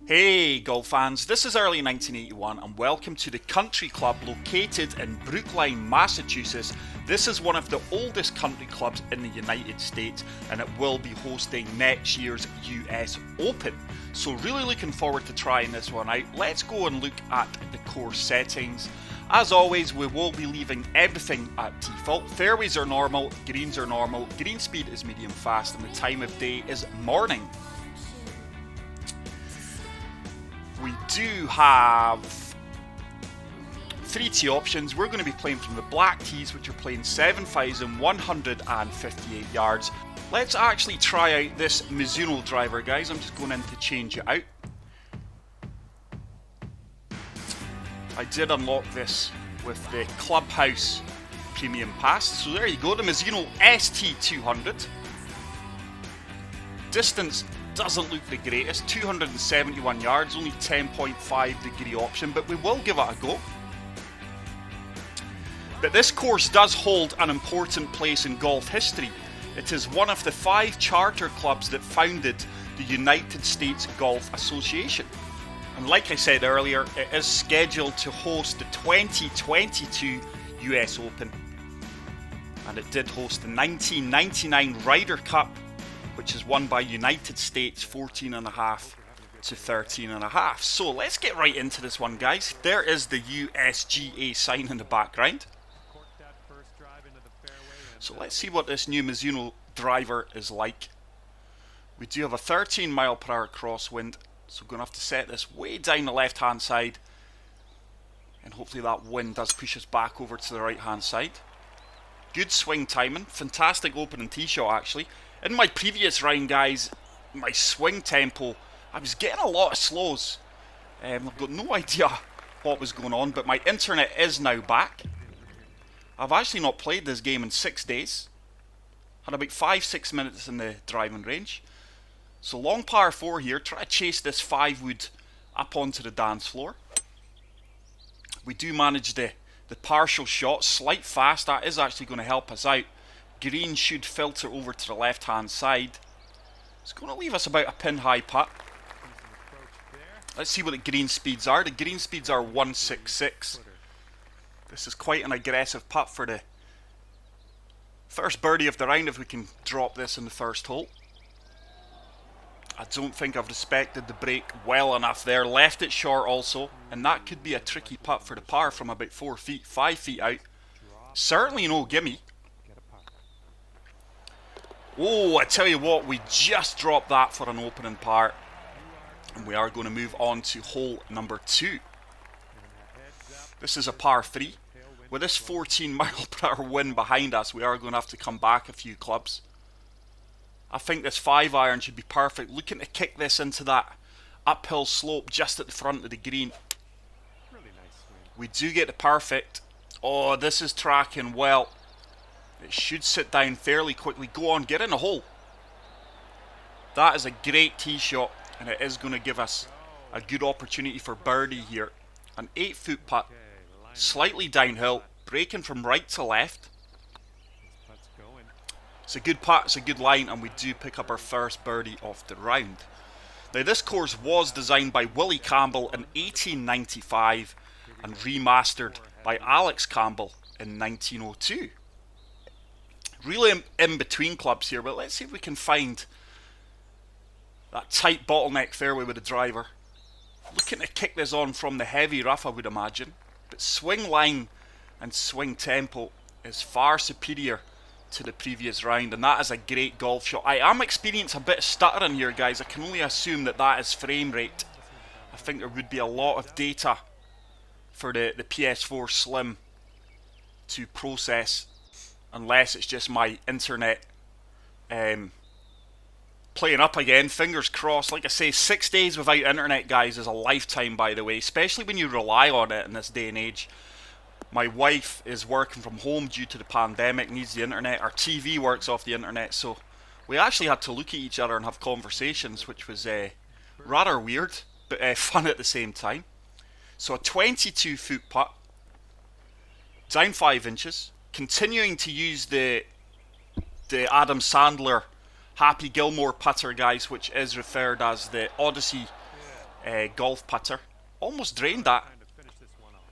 Hey golf fans, this is early 1981 and welcome to the country club located in Brookline, Massachusetts. This is one of the oldest country clubs in the United States and it will be hosting next year's US Open. So really looking forward to trying this one out. Let's go and look at the course settings. As always, we will be leaving everything at default. Fairways are normal, greens are normal, green speed is medium fast and the time of day is morning. We do have 3 tee options. We're going to be playing from the black tees, which are playing 7,158 yards. Let's actually try out this Mizuno driver, guys. I'm just going in to change it out. I did unlock this with the Clubhouse Premium Pass. So there you go, the Mizuno ST200. Distance doesn't look the greatest, 271 yards, only 10.5 degree option, but we will give it a go. But this course does hold an important place in golf history. It is one of the 5 charter clubs that founded the United States Golf Association. And like I said earlier, it is scheduled to host the 2022 US Open. And it did host the 1999 Ryder Cup, which is won by United States 14.5 to 13.5. So let's get right into this one, guys. There is the USGA sign in the background. So let's see what this new Mizuno driver is like. We do have a 13 mile per hour crosswind, so we're going to have to set this way down the left hand side. And hopefully that wind does push us back over to the right hand side. Good swing timing, fantastic opening tee shot actually. In my previous round, guys, my swing tempo, I was getting a lot of slows. I've got no idea what was going on, but my internet is now back. I've actually not played this game in 6 days. Had about 5-6 minutes in the driving range. So long par 4 here, try to chase this 5-wood up onto the dance floor. We do manage the partial shot, slight fast, that is actually going to help us out. Green should filter over to the left hand side. It's going to leave us about a pin high putt. Let's see what the green speeds are. The green speeds are 166. This is quite an aggressive putt for the first birdie of the round if we can drop this in the first hole. I don't think I've respected the break well enough there. Left it short also, and that could be a tricky putt for the par from about 4 feet, 5 feet out. Certainly no gimme. Oh, I tell you what, we just dropped that for an opening par. And we are going to move on to hole number 2. This is a par 3. With this 14 mile per hour wind behind us, we are going to have to come back a few clubs. I think this 5 iron should be perfect. Looking to kick this into that uphill slope just at the front of the green. We do get the perfect. Oh, this is tracking well. It should sit down fairly quickly. Go on, get in the hole. That is a great tee shot, and it is going to give us a good opportunity for birdie here. An 8-foot putt, slightly downhill, breaking from right to left. It's a good putt, it's a good line, and we do pick up our first birdie of the round. Now this course was designed by Willie Campbell in 1895 and remastered by Alex Campbell in 1902. Really in between clubs here, but let's see if we can find that tight bottleneck fairway with the driver. Looking to kick this on from the heavy rough, I would imagine. But swing line and swing tempo is far superior to the previous round, and that is a great golf shot. I am experiencing a bit of stuttering here, guys. I can only assume that that is frame rate. I think there would be a lot of data for the PS4 Slim to process, unless it's just my internet playing up again. Fingers crossed. Like I say, 6 days without internet, guys, is a lifetime, by the way, especially when you rely on it in this day and age. My wife is working from home due to the pandemic, needs the internet. Our TV works off the internet, so we actually had to look at each other and have conversations, which was rather weird, but fun at the same time. So a 22-foot putt, down 5 inches. Continuing to use the Adam Sandler Happy Gilmore putter, guys, which is referred as the Odyssey golf putter. Almost drained that.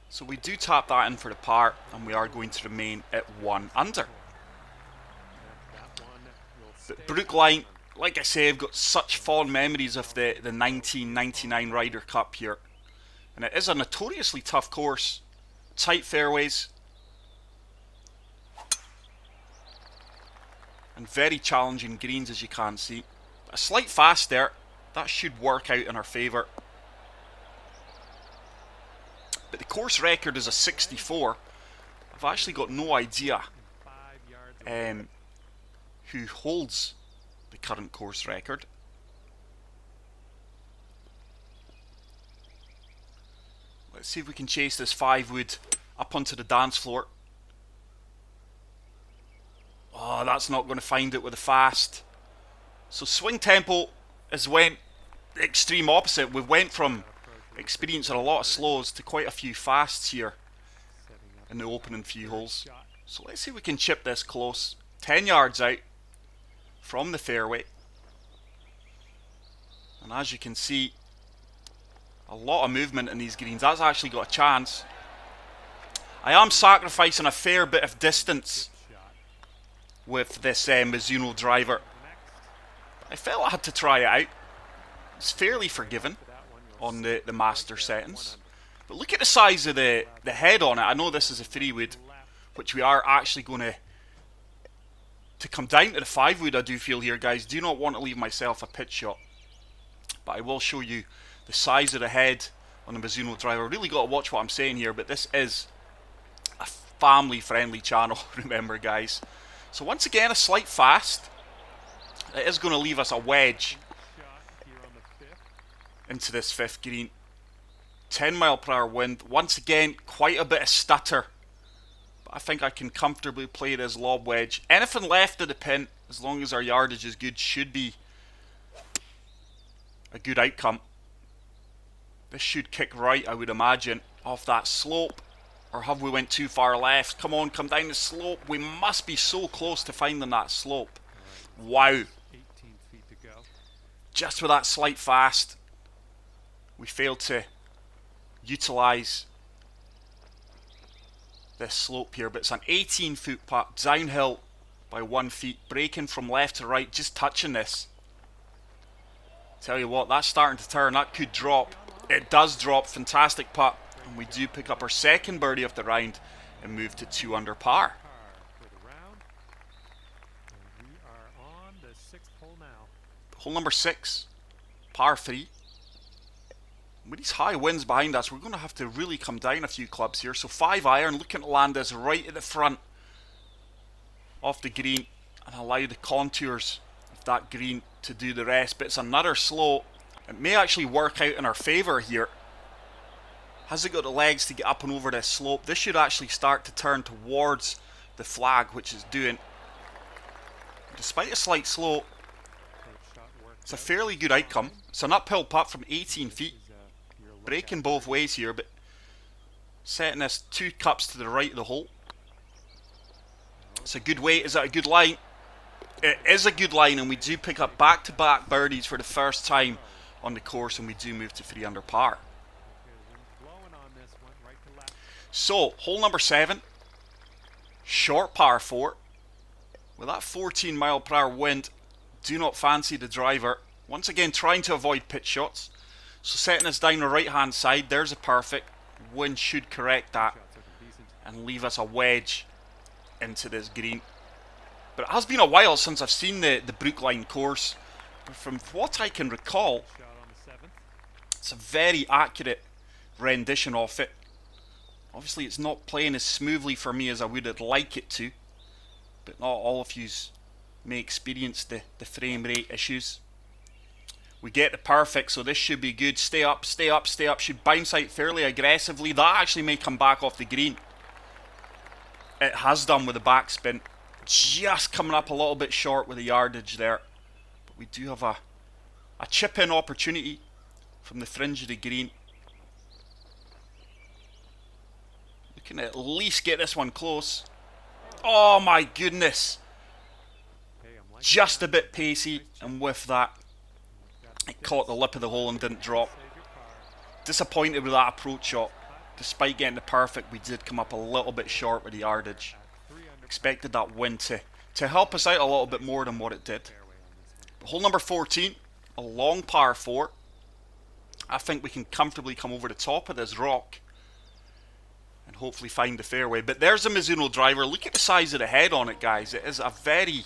So we do tap that in for the par, and we are going to remain at 1 under. But Brookline, like I say, I've got such fond memories of the 1999 Ryder Cup here. And it is a notoriously tough course. Tight fairways. And very challenging greens, as you can see. A slight fast there. That should work out in our favour. But the course record is a 64. I've actually got no idea who holds the current course record. Let's see if we can chase this 5-wood up onto the dance floor. Oh, that's not going to find it with a fast. So swing tempo has went the extreme opposite. We've went from experiencing a lot of slows to quite a few fasts here in the opening few holes. So let's see if we can chip this close. 10 yards out from the fairway. And as you can see, a lot of movement in these greens. That's actually got a chance. I am sacrificing a fair bit of distance with this Mizuno driver. I felt I had to try it out. It's fairly forgiving on the master settings. But look at the size of the head on it. I know this is a 3-wood, which we are actually going to come down to the 5-wood, I do feel here, guys. Do not want to leave myself a pitch shot. But I will show you the size of the head on the Mizuno driver. Really got to watch what I'm saying here, but this is a family-friendly channel, remember, guys. So once again, a slight fast. It is going to leave us a wedge into this 5th green. 10-mile-per-hour wind. Once again, quite a bit of stutter. But I think I can comfortably play this lob wedge. Anything left of the pin, as long as our yardage is good, should be a good outcome. This should kick right, I would imagine, off that slope. Or have we went too far left? Come on, come down the slope. We must be so close to finding that slope. Wow. Just with that slight fast, we failed to utilise this slope here. But it's an 18-foot putt, downhill by 1 foot, breaking from left to right, just touching this. Tell you what, that's starting to turn. That could drop. It does drop. Fantastic putt. And we do pick up our 2nd birdie of the round and move to 2 under par. Hole number 6, par 3. With these high winds behind us, we're going to have to really come down a few clubs here. So 5-iron, looking to land this right at the front of the green and allow the contours of that green to do the rest. But it's another slow. It may actually work out in our favour here. Has it got the legs to get up and over this slope? This should actually start to turn towards the flag, which is doing. Despite a slight slope, it's a fairly good outcome. It's an uphill putt from 18 feet. Breaking both ways here, but setting this 2 cups to the right of the hole. It's a good weight. Is that a good line? It is a good line, and we do pick up back-to-back birdies for the first time on the course, and we do move to 3 under par. So, hole number 7, short par 4. With that 14-mile-per-hour wind, do not fancy the driver. Once again, trying to avoid pitch shots. So setting us down the right-hand side, there's a perfect. Wind should correct that and leave us a wedge into this green. But it has been a while since I've seen the Brookline course. But from what I can recall, it's a very accurate rendition of it. Obviously, it's not playing as smoothly for me as I would have liked it to. But not all of you may experience the frame rate issues. We get the perfect, so this should be good. Stay up, stay up, stay up. Should bounce out fairly aggressively. That actually may come back off the green. It has done with the backspin. Just coming up a little bit short with the yardage there. But we do have a chip-in opportunity from the fringe of the green. Looking to at least get this one close. Oh my goodness. Just a bit pacey, and with that, it caught the lip of the hole and didn't drop. Disappointed with that approach shot. Despite getting the perfect, we did come up a little bit short with the yardage. Expected that wind to help us out a little bit more than what it did. But hole number 14, a long par 4. I think we can comfortably come over the top of this rock and hopefully find the fairway. But there's a Mizuno driver. Look at the size of the head on it, guys. It is a very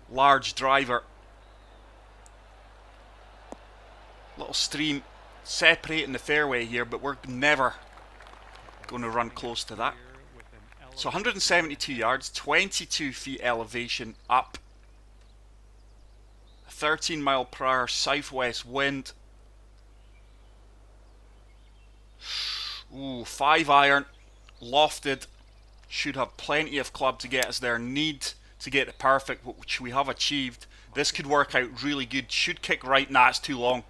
large driver. Little stream separating the fairway here, but we're never going to run close to that. So 172 yards, 22 feet elevation up. 13 mile per hour southwest wind. Ooh, 5 iron, lofted. Should have plenty of club to get us there. Need to get it perfect, which we have achieved. This could work out really good. Should kick right. Nah, it's too long.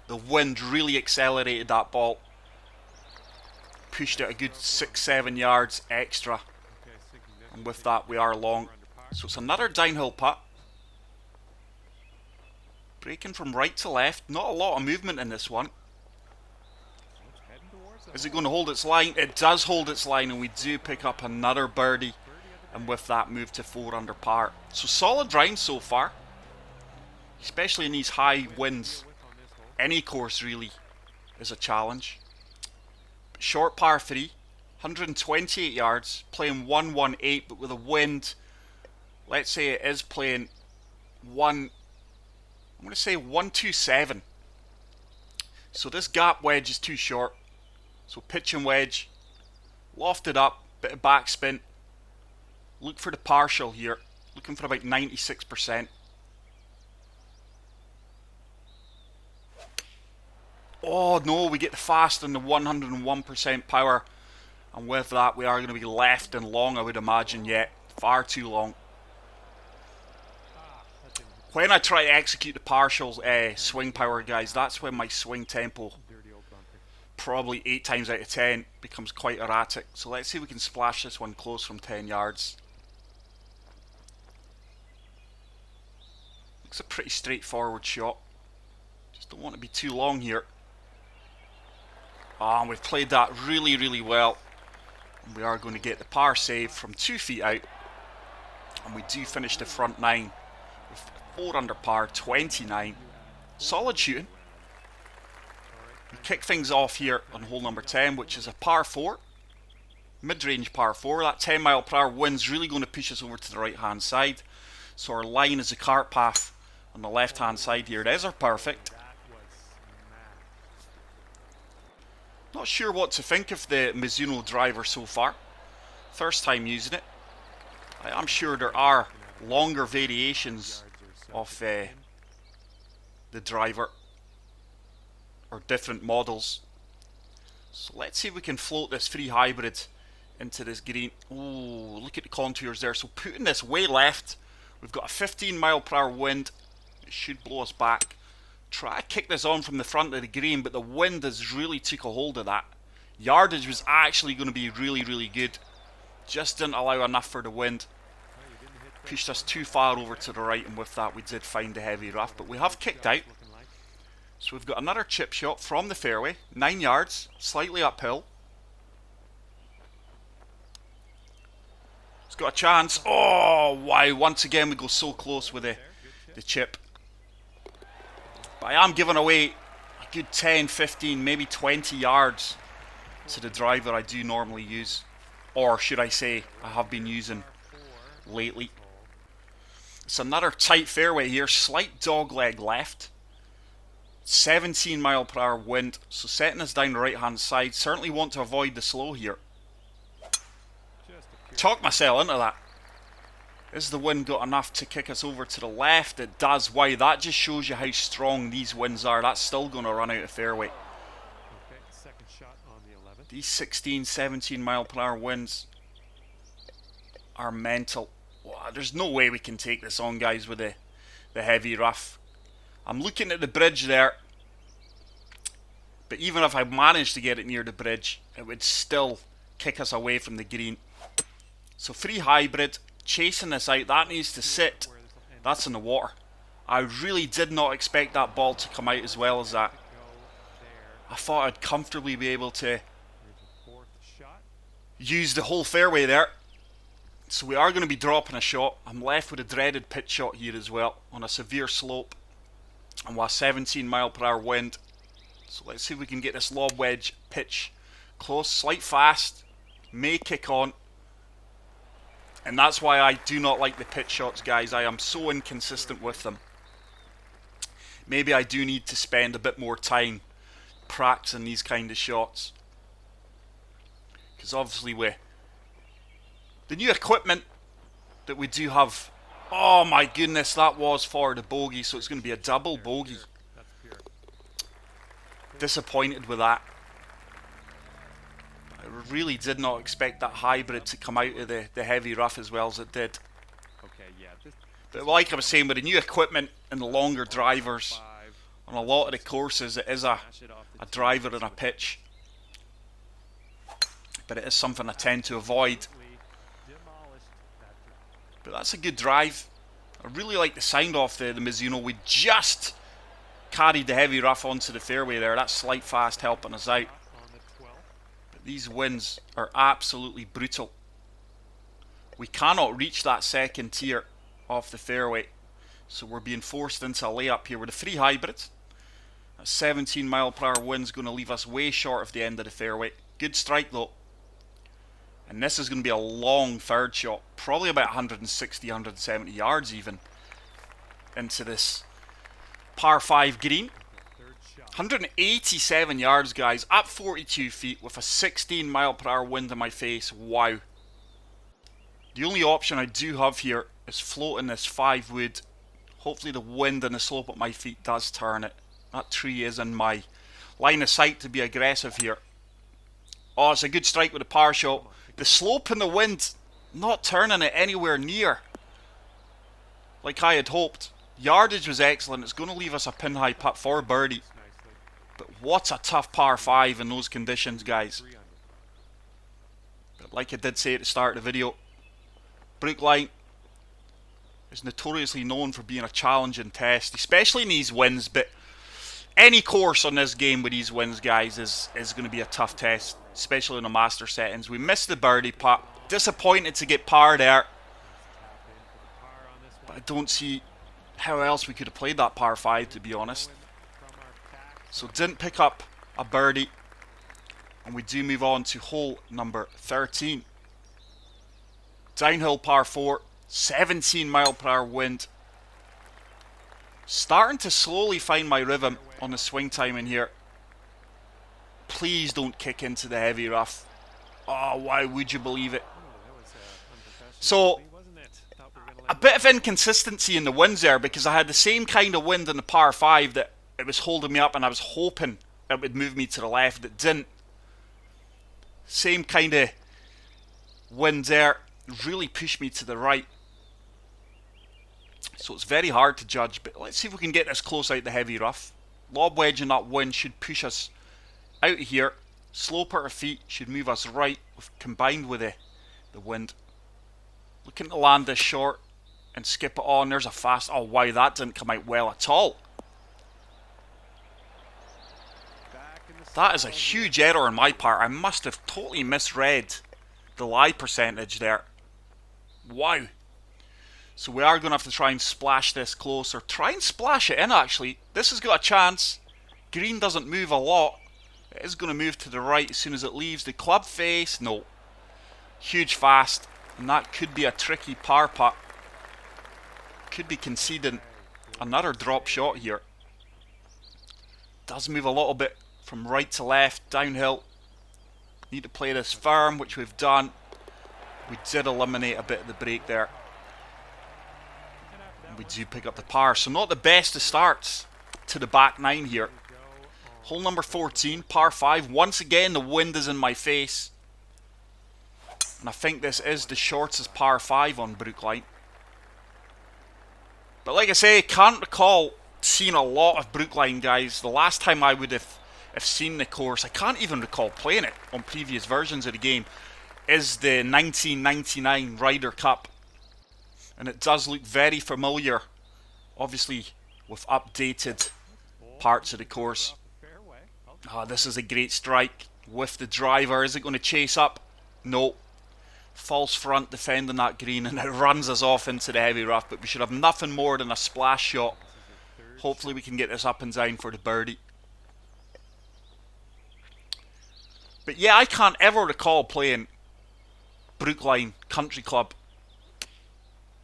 The wind really accelerated that ball. Pushed it a good 6-7 yards extra. And with that, we are long. So it's another downhill putt. Breaking from right to left. Not a lot of movement in this one. Is it going to hold its line? It does hold its line, and we do pick up another birdie. And with that, move to 4 under par. So solid round so far. Especially in these high winds. Any course really is a challenge. Short par 3, 128 yards, playing 118, but with a wind, let's say it is playing I'm going to say 127. So this gap wedge is too short. So pitch and wedge, lofted up, bit of backspin. Look for the partial here, looking for about 96%. Oh no, we get the fast and the 101% power. And with that, we are going to be left and long, I would imagine, yet. Far too long. When I try to execute the partial swing power, guys, that's when my swing tempo, probably 8 times out of 10, becomes quite erratic. So let's see if we can splash this one close from 10 yards. Looks a pretty straightforward shot. Just don't want to be too long here. And we've played that really, really well. And we are going to get the par save from 2 feet out. And we do finish the front 9 with 4 under par, 29. Solid shooting. We kick things off here on hole number 10, which is a par 4. Mid-range par 4. That 10 mile per hour wind's really going to push us over to the right hand side. So our line is a cart path on the left hand side here. It is our perfect. Not sure what to think of the Mizuno driver so far. First time using it. I am sure there are longer variations of the driver, or different models. So let's see if we can float this free hybrid into this green. Oh, look at the contours there. So putting this way left, we've got a 15 mile per hour wind. It should blow us back. Try to kick this on from the front of the green, but the wind has really took a hold of that. Yardage was actually going to be really, really good. Just didn't allow enough for the wind. Pushed us too far over to the right, and with that we did find the heavy rough, but we have kicked out. So we've got another chip shot from the fairway, 9 yards, slightly uphill. It's got a chance. Oh, wow, once again we go so close with the chip. But I am giving away a good 10, 15, maybe 20 yards to the driver I do normally use. Or should I say, I have been using lately. It's another tight fairway here, slight dogleg left. 17 mile per hour wind, so setting us down the right hand side. Certainly want to avoid the slow here. Talk myself into that. Is the wind got enough to kick us over to the left? It does. Wow, that just shows you how strong these winds are. That's still going to run out of fairway. These 16, 17 mile per hour winds are mental. Wow, there's no way we can take this on, guys, with the heavy rough. I'm looking at the bridge there. But even if I managed to get it near the bridge, it would still kick us away from the green. So free hybrid, chasing this out. That needs to sit. That's in the water. I really did not expect that ball to come out as well as that. I thought I'd comfortably be able to use the whole fairway there. So we are going to be dropping a shot. I'm left with a dreaded pitch shot here as well on a severe slope and with a 17 mile per hour wind. So let's see if we can get this lob wedge pitch close, slight fast, may kick on. And that's why I do not like the pitch shots, guys. I am so inconsistent with them. Maybe I do need to spend a bit more time practicing these kind of shots. Because obviously with the new equipment that we do have... Oh my goodness, that was for the bogey, so it's going to be a double bogey. Disappointed with that. I really did not expect that hybrid to come out of the heavy rough as well as it did. But like I was saying, with the new equipment and the longer drivers, on a lot of the courses it is a driver and a pitch. But it is something I tend to avoid. But that's a good drive. I really like the sound off the Mizuno. We just carried the heavy rough onto the fairway there. That slight fast helping us out. But these winds are absolutely brutal. We cannot reach that second tier off the fairway. So we're being forced into a layup here with a 3 hybrid. A 17 mile per hour wind is going to leave us way short of the end of the fairway. Good strike though. And this is going to be a long third shot. Probably about 160, 170 yards even. Into this par 5 green. 187 yards, guys. At 42 feet with a 16 mile per hour wind in my face. Wow. The only option I do have here is floating this 5 wood. Hopefully the wind and the slope at my feet does turn it. That tree is in my line of sight to be aggressive here. Oh, it's a good strike with a par shot. The slope and the wind not turning it anywhere near like I had hoped. Yardage was excellent. It's going to leave us a pin high putt for birdie. But what a tough par 5 in those conditions, guys. But like I did say at the start of the video, Brookline is notoriously known for being a challenging test, especially in these winds. But any course on this game with these winds, guys, is going to be a tough test, especially in the master settings. We missed the birdie putt. Disappointed to get par there. But I don't see how else we could have played that par 5, to be honest. So didn't pick up a birdie. And we do move on to hole number 13. Downhill par 4. 17 mile per hour wind. Starting to slowly find my rhythm on the swing time in here. Please don't kick into the heavy rough. Oh, why would you believe it? So, a bit of inconsistency in the winds there, because I had the same kind of wind in the par 5 that it was holding me up, and I was hoping it would move me to the left. It didn't. Same kind of wind there. Really pushed me to the right. So it's very hard to judge, but let's see if we can get this close out the heavy rough. Lob wedge in that wind should push us out of here. Slope at our feet should move us right, combined with the wind. Looking to land this short and skip it on. There's a fast... Oh, wow, that didn't come out well at all. That is a huge error on my part. I must have totally misread the lie percentage there. Wow. So we are going to have to try and splash this closer. Try and splash it in, actually. This has got a chance. Green doesn't move a lot. It is going to move to the right as soon as it leaves the club face. No. Huge fast. And that could be a tricky par putt. Could be conceding another drop shot here. Does move a little bit from right to left, downhill. Need to play this firm, which we've done. We did eliminate a bit of the break there. We do pick up the par, so not the best of starts to the back 9 here. Hole number 14, par 5. Once again, the wind is in my face. And I think this is the shortest par 5 on Brookline. But like I say, I can't recall seeing a lot of Brookline, guys. The last time I would have seen the course, I can't even recall playing it on previous versions of the game, is the 1999 Ryder Cup. And it does look very familiar. Obviously, with updated parts of the course. Oh, this is a great strike with the driver. Is it going to chase up? No. False front defending that green, and it runs us off into the heavy rough, but we should have nothing more than a splash shot. Hopefully we can get this up and down for the birdie. But yeah, I can't ever recall playing Brookline Country Club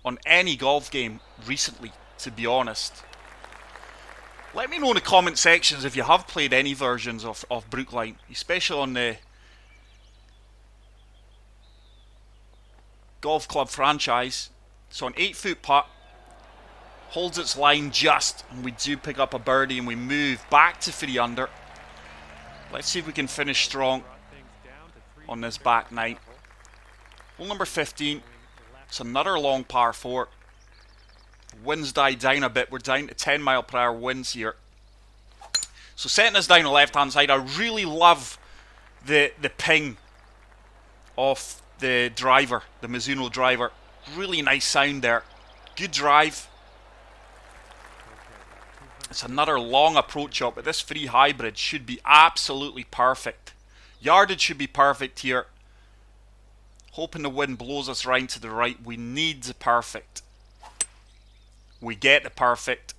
on any golf game recently, to be honest. Let me know in the comment sections if you have played any versions of Brookline, especially on the golf club franchise. So an 8-foot putt, holds its line just, and we do pick up a birdie and we move back to 3 under. Let's see if we can finish strong on this back 9. Hole number 15. It's another long par 4. Winds died down a bit. We're down to 10 mile per hour winds here. So setting this down the left hand side, I really love the ping of the driver, the Mizuno driver. Really nice sound there. Good drive. It's another long approach shot, but this 3 hybrid should be absolutely perfect. Yardage should be perfect here. Hoping the wind blows us round to the right. We need the perfect. We get the perfect.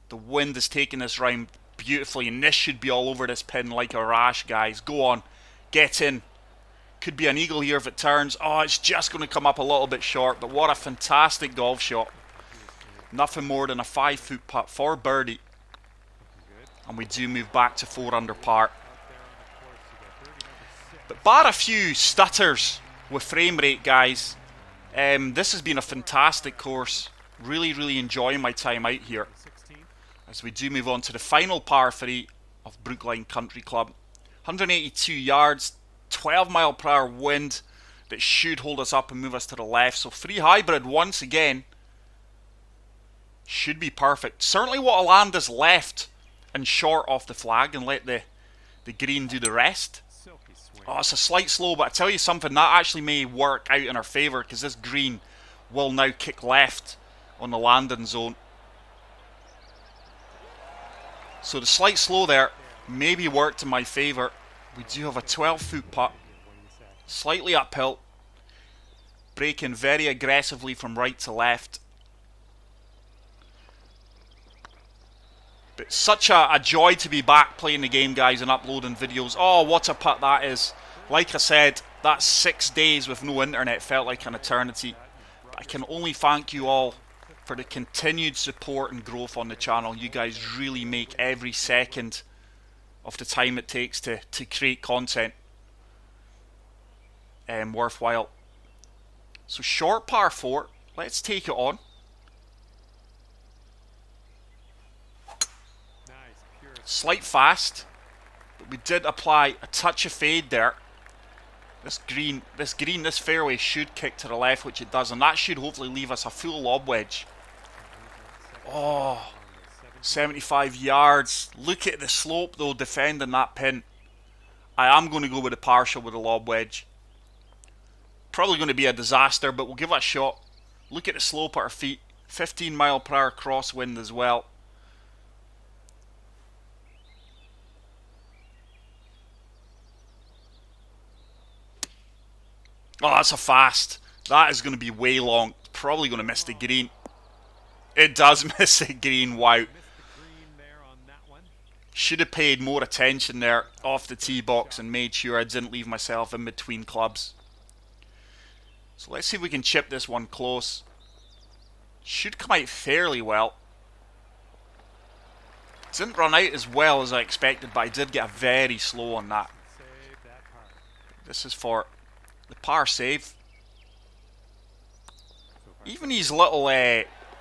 The wind is taking this round beautifully, and this should be all over this pin like a rash, guys. Go on. Get in. Could be an eagle here if it turns. Oh, it's just going to come up a little bit short, but what a fantastic golf shot. Nothing more than a 5-foot putt for birdie. And we do move back to 4 under par. But bar a few stutters with frame rate, guys, this has been a fantastic course. Really enjoying my time out here. As we do move on to the final par 3 of Brookline Country Club. 182 yards, 12 mile per hour wind that should hold us up and move us to the left. So 3 hybrid once again should be perfect. Certainly want to land us left and short off the flag and let the green do the rest. Oh, it's a slight slow, but I tell you something, that actually may work out in our favour, because this green will now kick left on the landing zone. So the slight slow there maybe worked in my favour. We do have a 12-foot putt, slightly uphill, braking very aggressively from right to left. But such a joy to be back playing the game, guys, and uploading videos. Oh, what a putt that is. Like I said, that 6 days with no internet felt like an eternity. But I can only thank you all for the continued support and growth on the channel. You guys really make every second of the time it takes to create content worthwhile. So short par 4. Let's take it on. Slight fast, but we did apply a touch of fade there. This fairway should kick to the left, which it does, and that should hopefully leave us a full lob wedge. Oh, 75 yards. Look at the slope though, defending that pin. I am going to go with a partial with a lob wedge. Probably going to be a disaster, but we'll give it a shot. Look at the slope at our feet. 15 mile per hour crosswind as well. Oh, that's a fast. That is going to be way long. Probably going to miss the green. It does miss the green. Wow. Should have paid more attention there off the tee box and made sure I didn't leave myself in between clubs. So let's see if we can chip this one close. Should come out fairly well. Didn't run out as well as I expected, but I did get a very slow on that. This is for the par save. Even these little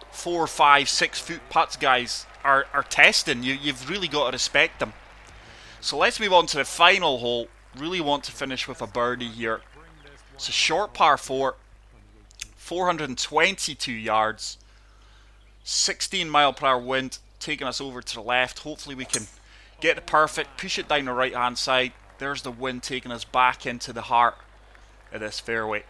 4, 5, 6 foot putts, guys, are testing. You've really got to respect them. So let's move on to the final hole. Really want to finish with a birdie here. It's a short par 4, 422 yards, 16 mile per hour wind taking us over to the left. Hopefully we can get the perfect, push it down the right hand side. There's the wind taking us back into the heart of this fairway.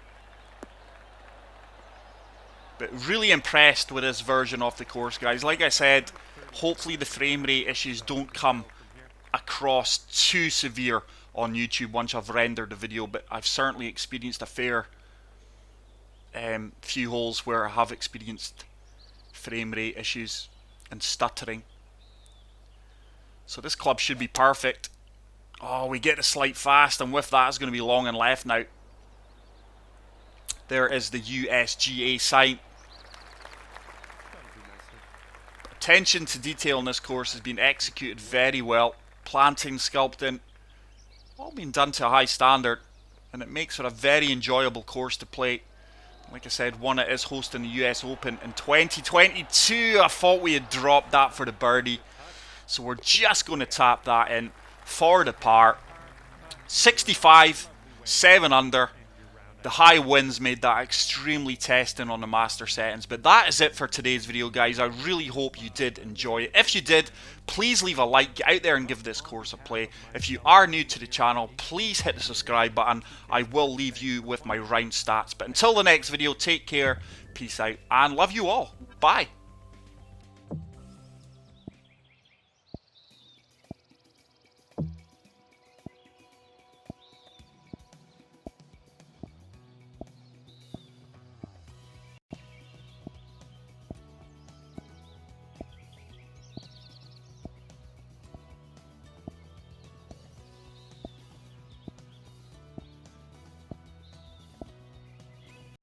But really impressed with this version of the course, guys. Like I said, hopefully the frame rate issues don't come across too severe on YouTube once I've rendered the video, but I've certainly experienced a fair few holes where I have experienced frame rate issues and stuttering. So this club should be perfect. Oh, we get the slight fast, and with that it's going to be long and left now. There is the USGA sign. Attention to detail in this course has been executed very well. Planting, sculpting, all been done to a high standard, and it makes for a very enjoyable course to play. Like I said, one that is hosting the US Open in 2022. I thought we had dropped that for the birdie, so we're just going to tap that in for the par. 65, 7 under. The high winds made that extremely testing on the master settings. But that is it for today's video, guys. I really hope you did enjoy it. If you did, please leave a like. Get out there and give this course a play. If you are new to the channel, please hit the subscribe button. I will leave you with my round stats. But until the next video, take care, peace out, and love you all. Bye.